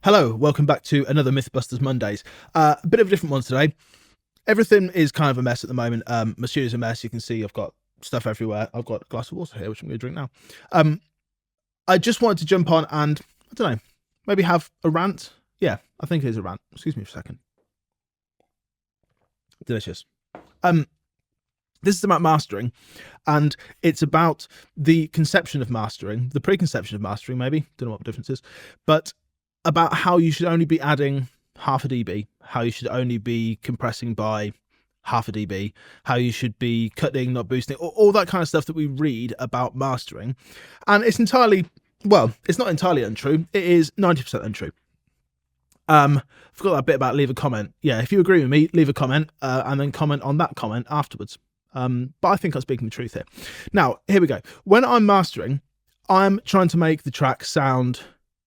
Hello, welcome back to another Mythbusters Mondays. A bit of a different one today. Everything is kind of a mess at the moment. My studio's a mess. You can see I've got stuff everywhere. I've got a glass of water here, which I'm going to drink now. I just wanted to jump on and, I don't know, maybe have a rant. Yeah, I think it is a rant. Excuse me for a second. Delicious. This is about mastering, and it's about the conception of mastering, the preconception of mastering, maybe. Don't know what the difference is, but about how you should only be adding half a dB, how you should only be compressing by half a dB, how you should be cutting, not boosting, all that kind of stuff that we read about mastering. And it's entirely, well, it's not entirely untrue. It is 90% untrue. Forgot that bit about leave a comment. Yeah, if you agree with me, leave a comment and then comment on that comment afterwards. But I think I'm speaking the truth here. Now, here we go. When I'm mastering, I'm trying to make the track sound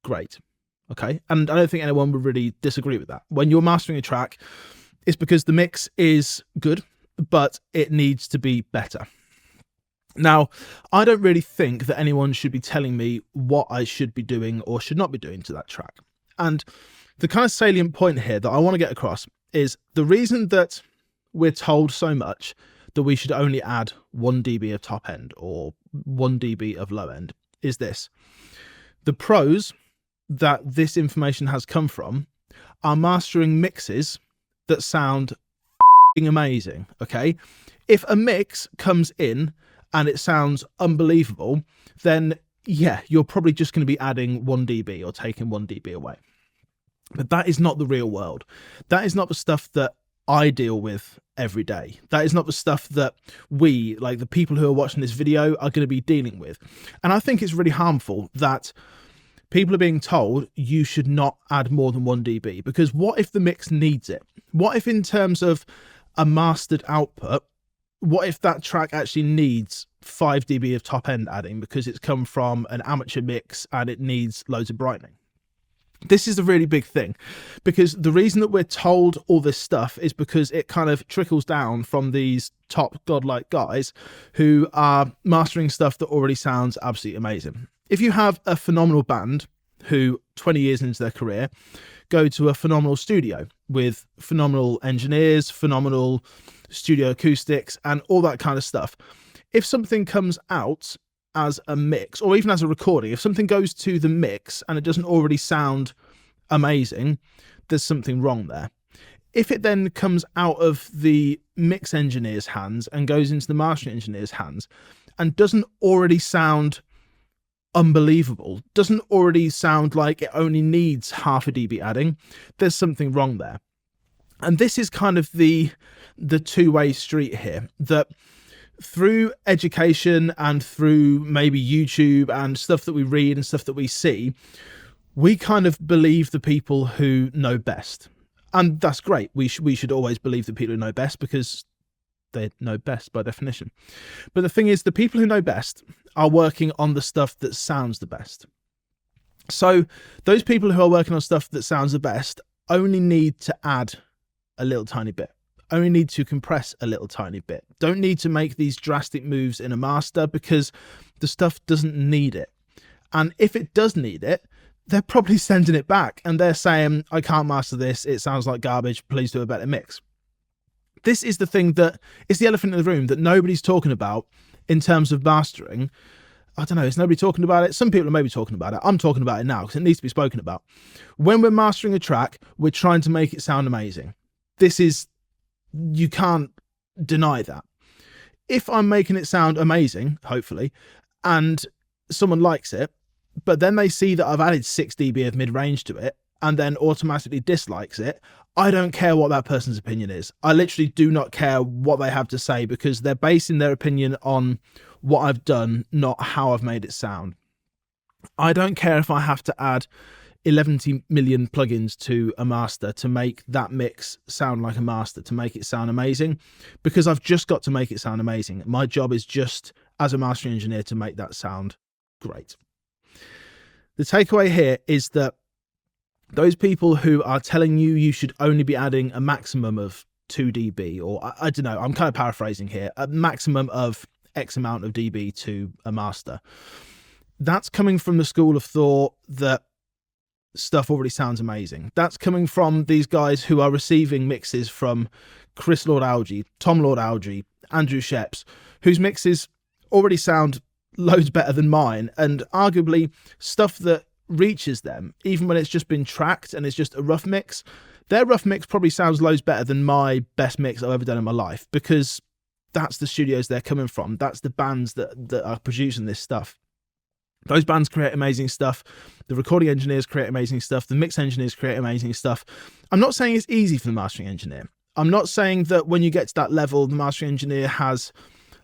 great. Okay, and I don't think anyone would really disagree with that. When you're mastering a track, it's because the mix is good, but it needs to be better. Now, I don't really think that anyone should be telling me what I should be doing or should not be doing to that track. And the kind of salient point here that I want to get across is the reason that we're told so much that we should only add 1 dB of top end or 1 dB of low end is this. The pros that this information has come from are mastering mixes that sound amazing. Okay, if a mix comes in and it sounds unbelievable, then yeah, you're probably just going to be adding 1 dB or taking 1 dB away. But that is not the real world. That is not the stuff that I deal with every day. That is not the stuff that we, like the people who are watching this video, are going to be dealing with. And I think it's really harmful that people are being told you should not add more than 1 dB, because what if the mix needs it? What if in terms of a mastered output, what if that track actually needs 5 dB of top end adding because it's come from an amateur mix and it needs loads of brightening? This is a really big thing, because the reason that we're told all this stuff is because it kind of trickles down from these top godlike guys who are mastering stuff that already sounds absolutely amazing. If you have a phenomenal band who 20 years into their career go to a phenomenal studio with phenomenal engineers, phenomenal studio acoustics and all that kind of stuff, if something comes out as a mix or even as a recording, if something goes to the mix and it doesn't already sound amazing, there's something wrong there. If it then comes out of the mix engineer's hands and goes into the mastering engineer's hands and doesn't already sound unbelievable, doesn't already sound like it only needs half a dB adding, there's something wrong there. And this is kind of the two-way street here, that through education and through maybe YouTube and stuff that we read and stuff that we see, we kind of believe the people who know best. And that's great. We should always believe the people who know best because they know best by definition. But the thing is, the people who know best are working on the stuff that sounds the best. So those people who are working on stuff that sounds the best only need to add a little tiny bit, only need to compress a little tiny bit, don't need to make these drastic moves in a master because the stuff doesn't need it. And if it does need it, they're probably sending it back and they're saying, I can't master this, it sounds like garbage, please do a better mix. This is the thing that is the elephant in the room that nobody's talking about in terms of mastering. I don't know, is nobody talking about it? Some people are maybe talking about it. I'm talking about it now because it needs to be spoken about. When we're mastering a track, we're trying to make it sound amazing. This is, you can't deny that. If I'm making it sound amazing, hopefully, and someone likes it, but then they see that I've added 6 dB of mid-range to it and then automatically dislikes it, I don't care what that person's opinion is. I literally do not care what they have to say because they're basing their opinion on what I've done, not how I've made it sound. I don't care if I have to add 11 million plugins to a master to make that mix sound like a master, to make it sound amazing, because I've just got to make it sound amazing. My job is just, as a mastering engineer, to make that sound great. The takeaway here is that those people who are telling you you should only be adding a maximum of 2 dB, or I don't know, I'm kind of paraphrasing here, a maximum of X amount of dB to a master, that's coming from the school of thought that stuff already sounds amazing. That's coming from these guys who are receiving mixes from Chris Lord-Alge, Tom Lord-Alge, Andrew Sheps, whose mixes already sound loads better than mine, and arguably stuff that reaches them, even when it's just been tracked and it's just a rough mix, their rough mix probably sounds loads better than my best mix I've ever done in my life, because that's the studios they're coming from. That's the bands that are producing this stuff. Those bands create amazing stuff. The recording engineers create amazing stuff. The mix engineers create amazing stuff. I'm not saying it's easy for the mastering engineer. I'm not saying that when you get to that level, the mastering engineer has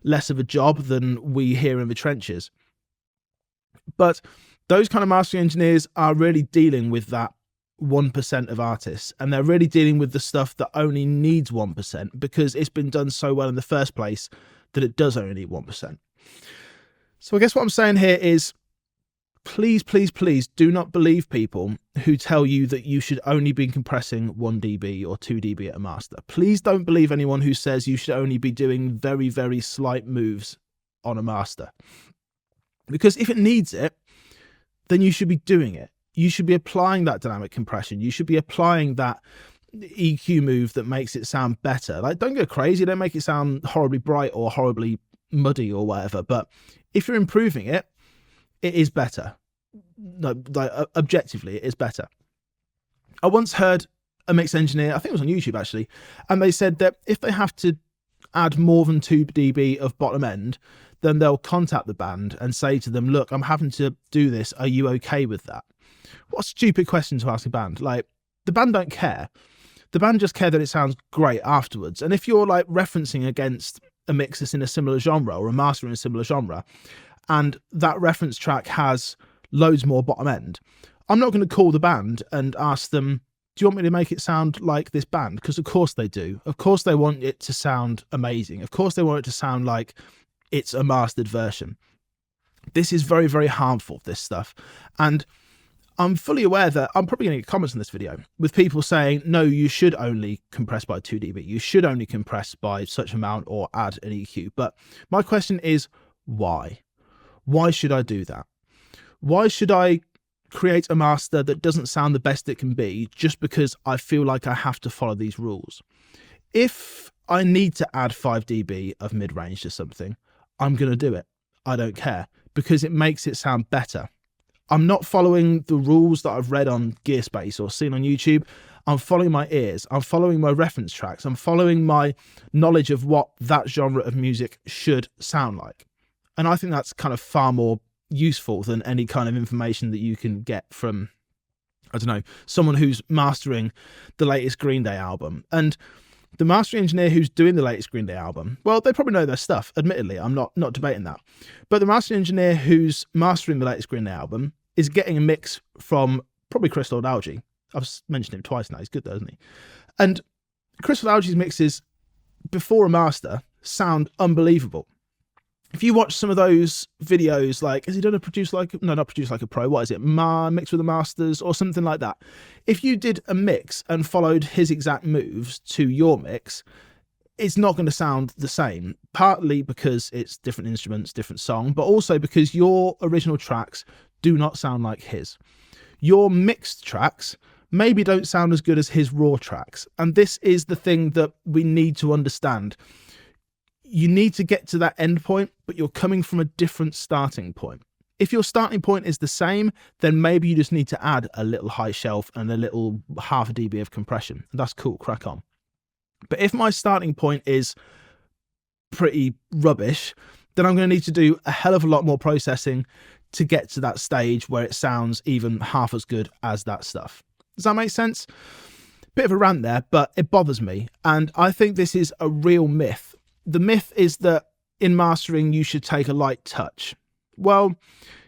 less of a job than we here in the trenches. But those kind of mastering engineers are really dealing with that 1% of artists, and they're really dealing with the stuff that only needs 1% because it's been done so well in the first place that it does only need 1%. So I guess what I'm saying here is, please, please, please do not believe people who tell you that you should only be compressing 1 dB or 2 dB at a master. Please don't believe anyone who says you should only be doing very, very slight moves on a master. Because if it needs it, then you should be doing it. You should be applying that dynamic compression. You should be applying that EQ move that makes it sound better. Like, don't go crazy. Don't make it sound horribly bright or horribly muddy or whatever. But if you're improving it, it is better. No, like, objectively, it is better. I once heard a mix engineer, I think it was on YouTube actually, and they said that if they have to add more than 2 dB of bottom end, then they'll contact the band and say to them, look, I'm having to do this. Are you okay with that? What a stupid question to ask a band. Like, the band don't care. The band just care that it sounds great afterwards. And if you're like referencing against a mix that's in a similar genre or a master in a similar genre, and that reference track has loads more bottom end, I'm not going to call the band and ask them, do you want me to make it sound like this band? Because of course they do. Of course they want it to sound amazing. Of course they want it to sound like it's a mastered version. This is very, very harmful, this stuff. And I'm fully aware that I'm probably going to get comments in this video with people saying, no, you should only compress by 2 dB. You should only compress by such amount or add an EQ. But my question is, why? Why should I do that? Why should I create a master that doesn't sound the best it can be just because I feel like I have to follow these rules? If I need to add 5 dB of mid-range to something, I'm going to do it. I don't care, because it makes it sound better. I'm not following the rules that I've read on Gearspace or seen on YouTube. I'm following my ears. I'm following my reference tracks. I'm following my knowledge of what that genre of music should sound like. And I think that's kind of far more useful than any kind of information that you can get from, I don't know, someone who's mastering the latest Green Day album. And the mastering engineer who's doing the latest Green Day album, well, they probably know their stuff, admittedly. I'm not debating that. But the mastering engineer who's mastering the latest Green Day album is getting a mix from probably Chris Lord-Alge. I've mentioned him twice now. He's good though, isn't he? And Chris Lord-Alge's mixes before a master sound unbelievable. If you watch some of those videos, like, has he done a Produce Like a Pro, what is it? Mix with the Masters or something like that. If you did a mix and followed his exact moves to your mix, it's not going to sound the same, partly because it's different instruments, different song, but also because your original tracks do not sound like his. Your mixed tracks maybe don't sound as good as his raw tracks. And this is the thing that we need to understand. You need to get to that end point, but you're coming from a different starting point. If your starting point is the same, then maybe you just need to add a little high shelf and a little half a dB of compression. And that's cool, crack on. But if my starting point is pretty rubbish, then I'm going to need to do a hell of a lot more processing to get to that stage where it sounds even half as good as that stuff. Does that make sense? Bit of a rant there, but it bothers me. And I think this is a real myth. The myth is that in mastering, you should take a light touch. Well,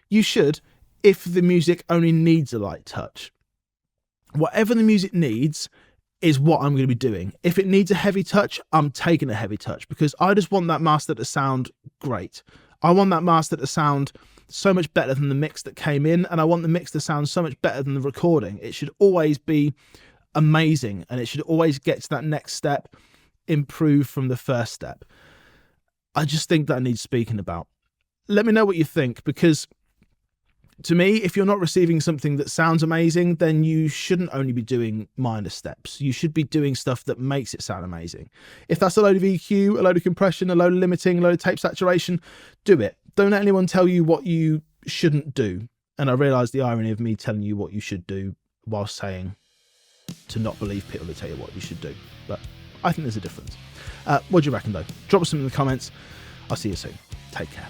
you should if the music only needs a light touch. Whatever the music needs is what I'm going to be doing. If it needs a heavy touch, I'm taking a heavy touch because I just want that master to sound great. I want that master to sound so much better than the mix that came in, and I want the mix to sound so much better than the recording. It should always be amazing, and it should always get to that next step, improve from the first step. I just think that needs speaking about. Let me know what you think, because To me, if you're not receiving something that sounds amazing, then you shouldn't only be doing minor steps. You should be doing stuff that makes it sound amazing. If that's a load of EQ, a load of compression, a load of limiting, a load of tape saturation, do it. Don't let anyone tell you what you shouldn't do. And I realise the irony of me telling you what you should do whilst saying to not believe people that tell you what you should do. But I think there's a difference. What do you reckon though? Drop us some in the comments. I'll see you soon. Take care.